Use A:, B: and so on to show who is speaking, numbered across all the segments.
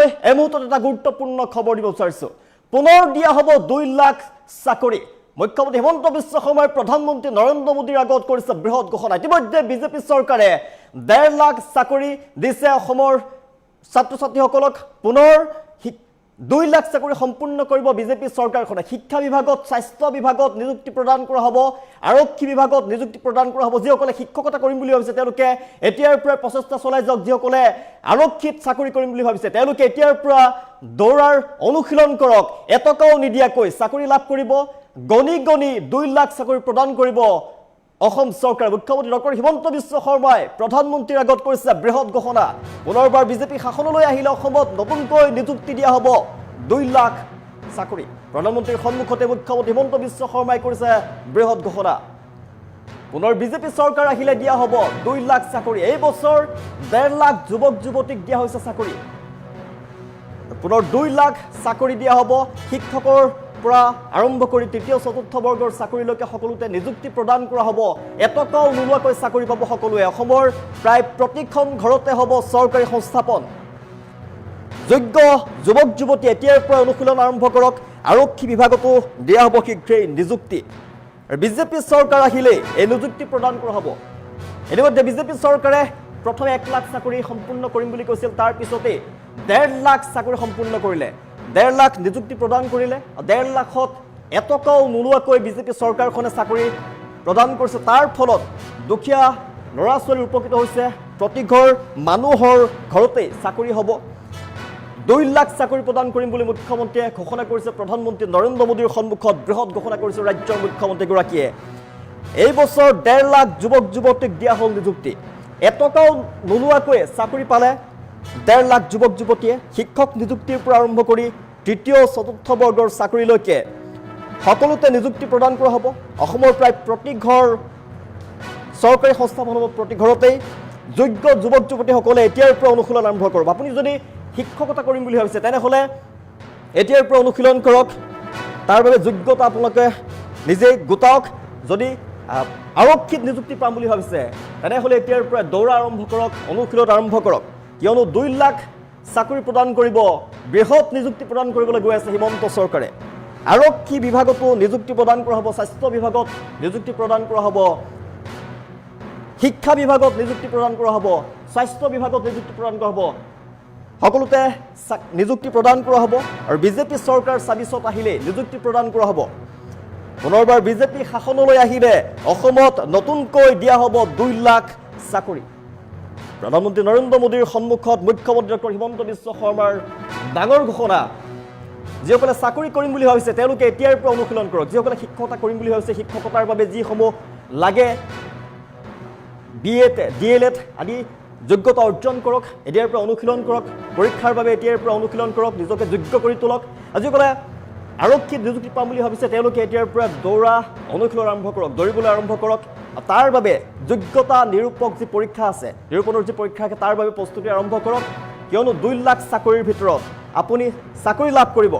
A: নতুনকৈ এই মুহূৰ্তত এটা গুৰুত্বপূৰ্ণ খবৰ দিব বিচাৰিছো পুনৰ দিয়া হ'ব 2 লাখ চাকৰি মুখ্যমন্ত্ৰী হিমন্ত বিশ্ব শৰ্মাই প্ৰধানমন্ত্ৰী নৰেন্দ্ৰ মোদীৰ আগত কৰিছে বৃহৎ ঘোষণা ইতিমধ্যে বিজেপি চৰকাৰে 1.5 লাখ চাকৰি দিছে অসমৰ ছাত্ৰ ছাত্ৰীসকলক পুনৰ 2 লাখ চাকৰি সম্পূৰ্ণ কৰিব বিজেপি চৰকাৰখনে শিক্ষা বিভাগত স্বাস্থ্য বিভাগত নিযুক্তি প্ৰদান কৰা হ'ব আৰক্ষী বিভাগত নিযুক্তি প্ৰদান কৰা হ'ব যিসকলে শিক্ষকতা কৰিম বুলি ভাবিছে তেওঁলোকে এতিয়াৰ পৰা প্ৰচেষ্টা চলাই যাওক যিসকলে আৰক্ষীত চাকৰি কৰিম বুলি ভাবিছে তেওঁলোকে এতিয়াৰ পৰা দৌৰাৰ অনুশীলন কৰক এটকাও নিদিয়াকৈ চাকৰি লাভ কৰিব গণি গণি 2 লাখ চাকৰি প্ৰদান কৰিব অসম চৰকাৰ মুখ্যমন্ত্ৰী ডক্টৰ হিমন্ত বিশ্ব শৰ্মাই প্ৰধানমন্ত্ৰীৰ আগত কৰিছে বৃহৎ ঘোষণা পুনৰবাৰ বিজেপি শাসনলৈ আহিলে অসমত নতুনকৈ নিযুক্তি দিয়া হ'ব 2 লাখ চাকৰি প্ৰধানমন্ত্ৰীৰ সন্মুখতে মুখ্যমন্ত্ৰী হিমন্ত বিশ্ব শৰ্মাই কৰিছে বৃহৎ ঘোষণা পুনৰ বিজেপি চৰকাৰ আহিলে দিয়া হ'ব 2 লাখ চাকৰি এই বছৰ 1.5 লাখ যুৱক যুৱতীক দিয়া হৈছে চাকৰি পুনৰ 2 লাখ চাকৰি দিয়া হ'ব শিক্ষকৰ পৰা আৰম্ভ কৰি তৃতীয় চতুৰ্থ বৰ্গৰ চাকৰিলৈকে সকলোতে নিযুক্তি প্ৰদান কৰা হ'ব এটকাও নোলোৱাকৈ চাকৰি পাব সকলোৱে অসমৰ প্ৰায় প্ৰতিখন ঘৰতে হ'ব চৰকাৰী সংস্থাপন যোগ্য যুৱক যুৱতী এতিয়াৰ পৰা অনুশীলন আৰম্ভ কৰক আৰক্ষী বিভাগতো দিয়া হ'ব শীঘ্ৰেই নিযুক্তি আৰু বিজেপি চৰকাৰ আহিলে এই নিযুক্তি প্ৰদান কৰা হ'ব ইতিমধ্যে বিজেপি চৰকাৰে প্ৰথমে 1 লাখ চাকৰি সম্পূৰ্ণ কৰিম বুলি কৈছিল তাৰ পিছতে 1.5 লাখ চাকৰি সম্পূৰ্ণ কৰিলে 1.5 লাখ নিযুক্তি প্ৰদান কৰিলে 1.5 লাখত এটকাও নোলোৱাকৈ বিজেপি চৰকাৰখনে চাকৰি প্ৰদান কৰিছে তাৰ ফলত দুখীয়া ল'ৰা ছোৱালী উপকৃত হৈছে প্ৰতি ঘৰ মানুহৰ ঘৰতে চাকৰি হ'ব 2 লাখ চাকৰি প্ৰদান কৰিম বুলি মুখ্যমন্ত্ৰীয়ে ঘোষণা কৰিছে প্ৰধানমন্ত্ৰী নৰেন্দ্ৰ মোদীৰ সন্মুখত বৃহৎ ঘোষণা কৰিছে ৰাজ্যৰ মুখ্যমন্ত্ৰীগৰাকীয়ে এই বছৰ 1.5 লাখ যুৱক যুৱতীক দিয়া হ'ল নিযুক্তি এটকাও নোলোৱাকৈ চাকৰি পালে 1.5 লাখ যুৱক যুৱতীয়ে শিক্ষক নিযুক্তিৰ পৰা আৰম্ভ কৰি তৃতীয় চতুৰ্থ বৰ্গৰ চাকৰিলৈকে সকলোতে নিযুক্তি প্ৰদান কৰা হ'ব অসমৰ প্ৰায় প্ৰতি ঘৰ চৰকাৰী সংস্থাপন হ'ব প্ৰতি ঘৰতেই যোগ্য যুৱক যুৱতীসকলে এতিয়াৰ পৰা অনুশীলন আৰম্ভ কৰক আপুনি যদি শিক্ষকতা কৰিম বুলি ভাবিছে তেনেহ'লে এতিয়াৰ পৰা অনুশীলন কৰক তাৰ বাবে যোগ্যতা আপোনালোকে নিজে গোটাওক যদি আৰক্ষীত নিযুক্তি পাম বুলি ভাবিছে তেনেহ'লে এতিয়াৰ পৰা দৌৰা আৰম্ভ কৰক অনুশীলন আৰম্ভ কৰক কিয়নো 2 লাখ চাকৰি প্ৰদান কৰিব বৃহৎ নিযুক্তি প্ৰদান কৰিবলৈ গৈ আছে হিমন্ত চৰকাৰে আৰক্ষী বিভাগতো নিযুক্তি প্ৰদান কৰা হ'ব স্বাস্থ্য বিভাগত নিযুক্তি প্ৰদান কৰা হ'ব শিক্ষা বিভাগত নিযুক্তি প্ৰদান কৰা হ'ব স্বাস্থ্য বিভাগত নিযুক্তি প্ৰদান কৰা হ'ব সকলোতে নিযুক্তি প্ৰদান কৰা হ'ব আৰু বিজেপি চৰকাৰ চাবিছত আহিলে নিযুক্তি প্ৰদান কৰা হ'ব পুনৰবাৰ বিজেপি শাসনলৈ আহিলে অসমত নতুনকৈ দিয়া হ'ব 2 লাখ চাকৰি প্ৰধানমন্ত্ৰী নৰেন্দ্ৰ মোদীৰ সন্মুখত মুখ্যমন্ত্ৰী ডক্টৰ হিমন্ত বিশ্ব শৰ্মাৰ ডাঙৰ ঘোষণা যিসকলে চাকৰি কৰিম বুলি ভাবিছে তেওঁলোকে এতিয়াৰ পৰা অনুশীলন কৰক যিসকলে শিক্ষকতা কৰিম বুলি ভাবিছে শিক্ষকতাৰ বাবে যিসমূহ লাগে BEd DLEd আদি যোগ্যতা অৰ্জন কৰক এতিয়াৰ পৰা অনুশীলন কৰক পৰীক্ষাৰ বাবে এতিয়াৰ পৰা অনুশীলন কৰক নিজকে যোগ্য কৰি তোলক যিসকলে আৰক্ষীত নিযুক্তি পাম বুলি ভাবিছে তেওঁলোকে এতিয়াৰ পৰা দৌৰা অনুশীলন আৰম্ভ কৰক দৌৰিবলৈ আৰম্ভ কৰক তাৰ বাবে যোগ্যতা নিৰূপক যি পৰীক্ষা আছে নিৰূপণৰ যি পৰীক্ষা আছে তাৰ বাবে প্ৰস্তুতি আৰম্ভ কৰক কিয়নো 2 লাখ চাকৰিৰ ভিতৰত আপুনি চাকৰি লাভ কৰিব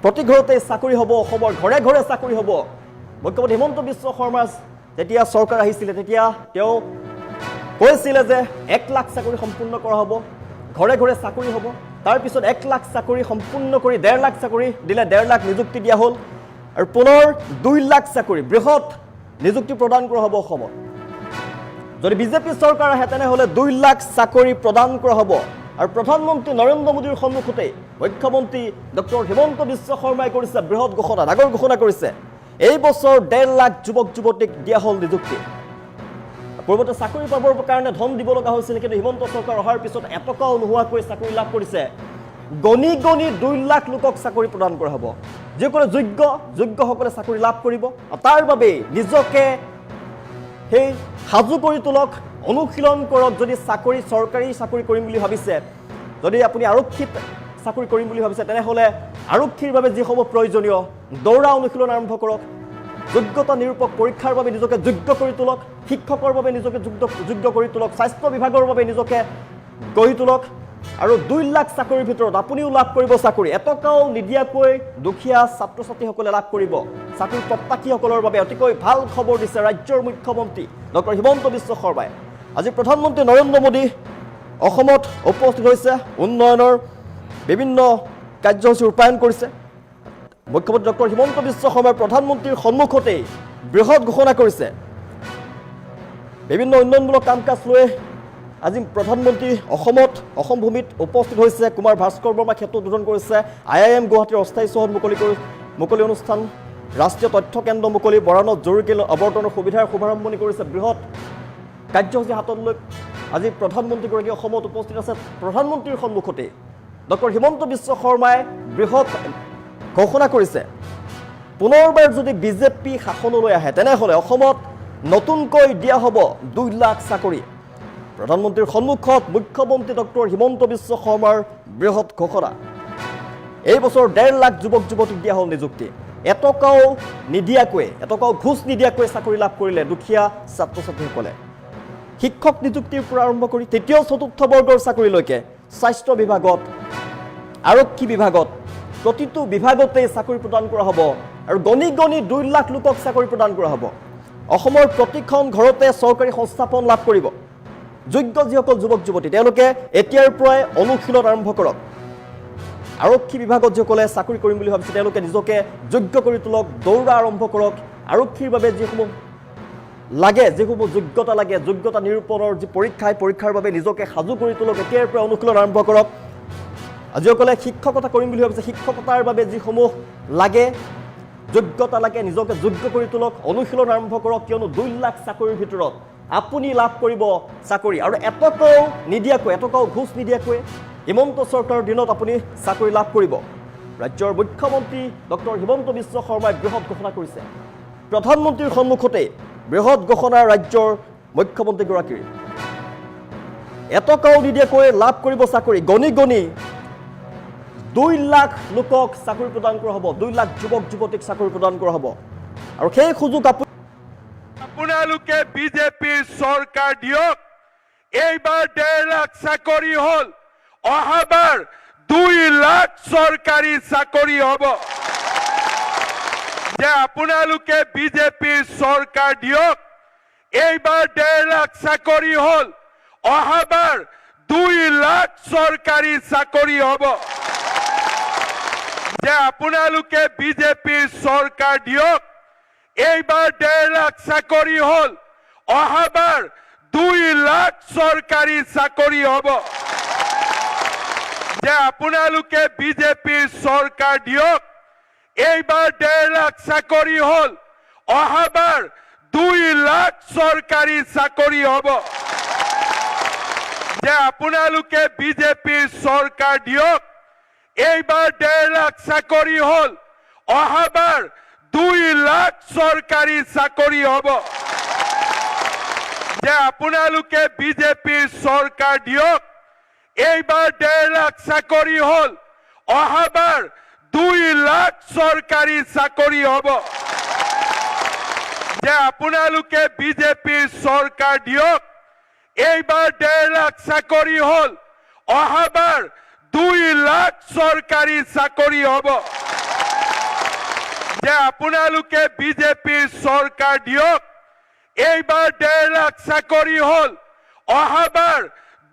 A: প্ৰতি ঘৰতে চাকৰি হ'ব অসমৰ ঘৰে ঘৰে চাকৰি হ'ব মুখ্যমন্ত্ৰী হিমন্ত বিশ্ব শৰ্মা যেতিয়া চৰকাৰ আহিছিলে তেতিয়া তেওঁ কৈছিলে যে 1 লাখ চাকৰি সম্পূৰ্ণ কৰা হ'ব ঘৰে ঘৰে চাকৰি হ'ব তাৰ পিছত 1 লাখ চাকৰি সম্পূৰ্ণ কৰি 1.5 লাখ চাকৰি দিলে 1.5 লাখ নিযুক্তি দিয়া হ'ল আৰু পুনৰ 2 লাখ চাকৰি বৃহৎ নিযুক্তি প্ৰদান কৰা হ'ব অসমত যদি বিজেপি চৰকাৰ আহে তেনেহ'লে 2 লাখ চাকৰি প্ৰদান কৰা হ'ব আৰু প্ৰধানমন্ত্ৰী নৰেন্দ্ৰ মোদীৰ সন্মুখতে মুখ্যমন্ত্ৰী ডক্টৰ হিমন্ত বিশ্ব শৰ্মাই কৰিছে বৃহৎ ঘোষণা ডাঙৰ ঘোষণা কৰিছে এই বছৰ 1.5 লাখ যুৱক যুৱতীক দিয়া হ'ল নিযুক্তি পূৰ্বতে চাকৰি পাবৰ কাৰণে ধন দিব লগা হৈছিল কিন্তু হিমন্ত চৰকাৰ অহাৰ পিছত এটকাও নোহোৱাকৈ চাকৰি লাভ কৰিছে গণি গণি 2 লাখ লোকক চাকৰি প্ৰদান কৰা হ'ব যিসকলে যোগ্যসকলে চাকৰি লাভ কৰিব তাৰ বাবে নিজকে সেই সাজু কৰি তোলক অনুশীলন কৰক যদি চৰকাৰী চাকৰি কৰিম বুলি ভাবিছে যদি আপুনি আৰক্ষীত চাকৰি কৰিম বুলি ভাবিছে তেনেহ'লে আৰক্ষীৰ বাবে যিসমূহ প্ৰয়োজনীয় দৌৰা অনুশীলন আৰম্ভ কৰক যোগ্যতা নিৰূপক পৰীক্ষাৰ বাবে নিজকে যোগ্য কৰি তোলক শিক্ষকৰ বাবে নিজকে যোগ্য কৰি তোলক স্বাস্থ্য বিভাগৰ বাবে নিজকে গঢ়ি তোলক আৰু 2 লাখ চাকৰিৰ ভিতৰত আপুনিও লাভ কৰিব চাকৰি এটকাও নিদিয়াকৈ দুখীয়া ছাত্ৰ ছাত্ৰীসকলে লাভ কৰিব চাকৰি প্ৰত্যাশীসকলৰ বাবে অতিকৈ ভাল খবৰ দিছে ৰাজ্যৰ মুখ্যমন্ত্ৰী ডক্টৰ হিমন্ত বিশ্ব শৰ্মাই আজি প্ৰধানমন্ত্ৰী নৰেন্দ্ৰ মোদী অসমত উপস্থিত হৈছে উন্নয়নৰ বিভিন্ন কাৰ্যসূচী ৰূপায়ণ কৰিছে মুখ্যমন্ত্ৰী ডক্টৰ হিমন্ত বিশ্ব শৰ্মাই প্ৰধানমন্ত্ৰীৰ সন্মুখতেই বৃহৎ ঘোষণা কৰিছে বিভিন্ন উন্নয়নমূলক কাম কাজ লৈ আজি প্ৰধানমন্ত্ৰী অসম ভূমিত উপস্থিত হৈছে কুমাৰ ভাস্কৰ বৰ্মা ক্ষেত্ৰ উদ্বোধন কৰিছে IIM গুৱাহাটীৰ অস্থায়ী চহৰ মুকলি অনুষ্ঠান ৰাষ্ট্ৰীয় তথ্য কেন্দ্ৰ মুকলি বৰানত জৰুৰীকালীন অৱতৰণৰ সুবিধাৰ শুভাৰম্ভণি কৰিছে বৃহৎ কাৰ্যসূচী হাতত লৈ আজি প্ৰধানমন্ত্ৰীগৰাকী অসমত উপস্থিত আছে প্ৰধানমন্ত্ৰীৰ সন্মুখতে ডক্টৰ হিমন্ত বিশ্ব শৰ্মাই বৃহৎ ঘোষণা কৰিছে পুনৰবাৰ যদি বিজেপি শাসনলৈ আহে তেনেহ'লে অসমত নতুনকৈ দিয়া হ'ব 2 লাখ চাকৰি প্ৰধানমন্ত্ৰীৰ সন্মুখত মুখ্যমন্ত্ৰী ডক্টৰ হিমন্ত বিশ্ব শৰ্মাৰ বৃহৎ ঘোষণা এই বছৰ 1.5 লাখ যুৱক যুৱতীক দিয়া হ'ল নিযুক্তি এটকাও ঘোষ নিদিয়াকৈ চাকৰি লাভ কৰিলে দুখীয়া ছাত্ৰ ছাত্ৰীসকলে শিক্ষক নিযুক্তিৰ পৰা আৰম্ভ কৰি তৃতীয় চতুৰ্থ বৰ্গৰ চাকৰিলৈকে স্বাস্থ্য বিভাগত আৰক্ষী বিভাগত প্ৰতিটো বিভাগতে চাকৰি প্ৰদান কৰা হ'ব আৰু গণি 2 লাখ লোকক চাকৰি প্ৰদান কৰা হ'ব অসমৰ প্ৰতিখন ঘৰতে চৰকাৰী সংস্থাপন লাভ কৰিব যোগ্য যিসকল যুৱক যুৱতী তেওঁলোকে এতিয়াৰ পৰাই অনুশীলন আৰম্ভ কৰক আৰক্ষী বিভাগত যিসকলে চাকৰি কৰিম বুলি ভাবিছে তেওঁলোকে নিজকে যোগ্য কৰি তোলক দৌৰা আৰম্ভ কৰক আৰক্ষীৰ বাবে যিসমূহ যোগ্যতা লাগে যোগ্যতা নিৰূপণৰ যি পৰীক্ষাৰ বাবে নিজকে সাজু কৰি তোলক এতিয়াৰ পৰা অনুশীলন আৰম্ভ কৰক যিসকলে শিক্ষকতা কৰিম বুলি ভাবিছে শিক্ষকতাৰ বাবে যিসমূহ লাগে যোগ্যতা লাগে নিজকে যোগ্য কৰি তোলক অনুশীলন আৰম্ভ কৰক কিয়নো 2 লাখ চাকৰিৰ ভিতৰত আপুনি লাভ কৰিব চাকৰি আৰু এটকাও ঘোষ নিদিয়াকৈ হিমন্ত চৰকাৰৰ দিনত আপুনি চাকৰি লাভ কৰিব ৰাজ্যৰ মুখ্যমন্ত্ৰী ডক্টৰ হিমন্ত বিশ্ব শৰ্মাই বৃহৎ ঘোষণা কৰিছে প্ৰধানমন্ত্ৰীৰ সন্মুখতে বৃহৎ ঘোষণা ৰাজ্যৰ মুখ্যমন্ত্ৰীগৰাকীৰ এটকাও নিদিয়াকৈ লাভ কৰিব চাকৰি গণি 2 লাখ লোকক চাকৰি প্ৰদান কৰা হ'ব 2 লাখ যুৱক যুৱতীক চাকৰি প্ৰদান কৰা হ'ব আৰু সেই সুযোগ
B: আপোনালোকে বিজেপিৰ চৰকাৰ দিয়ক এইবাৰ 1.5 লাখ চাকৰি হ'ল অহাবাৰ 2 লাখ চৰকাৰী চাকৰি হ'ব যে আপোনালোকে বিজেপিৰ চৰকাৰ দিয়ক এইবাৰ 1.5 লাখ চাকৰি হ'ল অহাবাৰ 2 লাখ চৰকাৰী চাকৰি হ'ব যে আপোনালোকে বিজেপিৰ চৰকাৰ দিয়ক এইবাৰ 1.5 লাখ চাকৰি হ'ল অহাবাৰ 2 লাখ চৰকাৰী চাকৰি হ'ব যে আপোনালোকে বিজেপিৰ চৰকাৰ দিয়ক এইবাৰ 1.5 লাখ চাকৰি হ'ল অহাবাৰ 2 লাখ চৰকাৰী চাকৰি হ'ব যে আপোনালোকে বিজেপিৰ চৰকাৰ দিয়ক এইবাৰ 1.5 লাখ চাকৰি হ'ল অহাবাৰ 2 লাখ চৰকাৰী চাকৰি হ'ব যে আপোনালোকে বিজেপিৰ চৰকাৰ দিয়ক এইবাৰ 1.5 লাখ চাকৰি হ'ল অহাবাৰ 2 লাখ চৰকাৰী চাকৰি হ'ব যে আপোনালোকে বিজেপিৰ চৰকাৰ দিয়ক এইবাৰ 1.5 লাখ চাকৰি হ'ল অহাবাৰ 2 লাখ চৰকাৰী চাকৰি হ'ব যে আপোনালোকে বিজেপিৰ চৰকাৰ দিয়ক এইবাৰ 1.5 লাখ চাকৰি হ'ল অহাবাৰ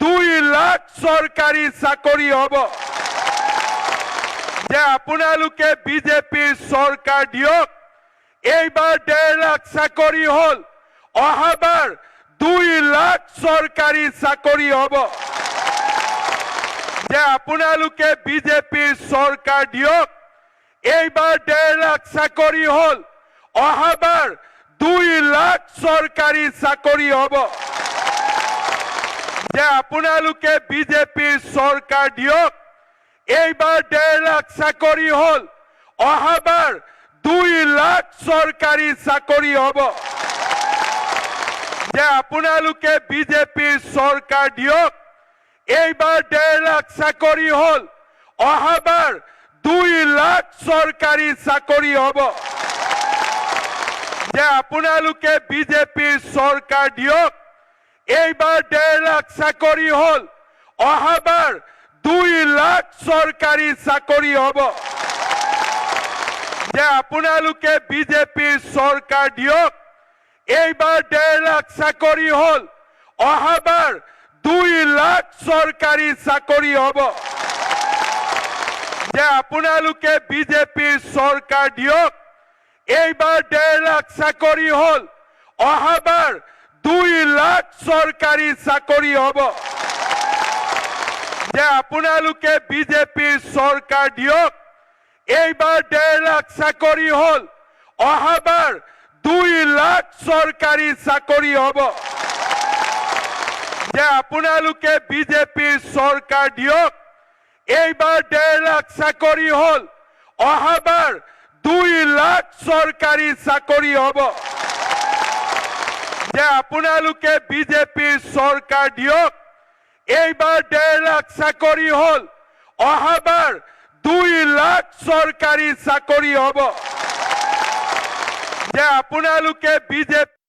B: 2 লাখ চৰকাৰী চাকৰি হ'ব যে আপোনালোকে বিজেপিৰ চৰকাৰ দিয়ক এইবাৰ 1.5 লাখ চাকৰি হ'ল অহাবাৰ 2 লাখ চৰকাৰী চাকৰি হ'ব যে আপোনালোকে বিজেপিৰ চৰকাৰ দিয়ক এইবাৰ 1.5 লাখ চাকৰি হ'ল অহাবাৰ 2 লাখ চৰকাৰী চাকৰি হ'ব যে আপোনালোকে বিজেপিৰ চৰকাৰ দিয়ক এইবাৰ 1.5 লাখ চাকৰি হ'ল অহাবাৰ 2 লাখ চৰকাৰী চাকৰি হ'ব যে আপোনালোকে বিজেপিৰ চৰকাৰ দিয়ক এইবাৰ 1.5 লাখ চাকৰি হ'ল অহাবাৰ 2 লাখ চৰকাৰী চাকৰি হ'ব যে আপোনালোকে বিজেপিৰ চৰকাৰ দিয়ক এইবাৰ 1.5 লাখ চাকৰি হ'ল অহাবাৰ 2 লাখ চৰকাৰী চাকৰি হ'ব যে আপোনালোকে বিজেপিৰ চৰকাৰ দিয়ক এইবাৰ 1.5 লাখ চাকৰি হ'ল অহাবাৰ 2 লাখ চৰকাৰী চাকৰি হ'ব যে আপোনালোকে বিজেপিৰ চৰকাৰ দিয়ক এইবাৰ 1.5 লাখ চাকৰি হ'ল অহাবাৰ 2 লাখ চৰকাৰী চাকৰি হ'ব যে আপোনালোকে বিজেপিৰ চৰকাৰ দিয়ক এইবাৰ 1.5 লাখ চাকৰি হ'ল অহাবাৰ 2 লাখ চৰকাৰী চাকৰি হ'ব যে আপোনালোকে বিজেপিৰ চৰকাৰ দিয়ক এইবাৰ 1.5 লাখ চাকৰি হ'ল অহাবাৰ 2 লাখ চৰকাৰী চাকৰি হ'ব যে আপোনালোকে বিজেপিৰ চৰকাৰ দিয়ক এইবাৰ 1.5 লাখ চাকৰি হ'ল অহাবাৰ 2 লাখ চৰকাৰী চাকৰি হ'ব যে আপোনালোকে বিজেপি